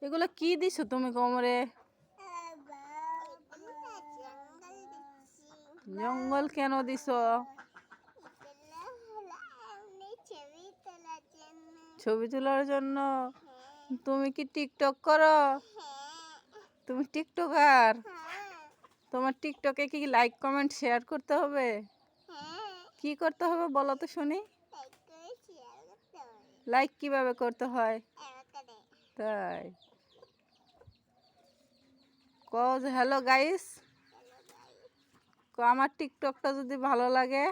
এগুলো কি দিছো তুমি কোমরে? জঙ্গল কেন দিছো? ছবি তোলার জন্য। তুমি কি টিকটক করো? তুমি টিকটকার? তোমার টিকটকে কি লাইক কমেন্ট শেয়ার করতে হবে? কি করতে হবে বলো তো শুনি। লাইক কিভাবে করতে হয়? তাই কও যে হ্যালো গাইস, আমার টিকটকটা যদি ভালো লাগে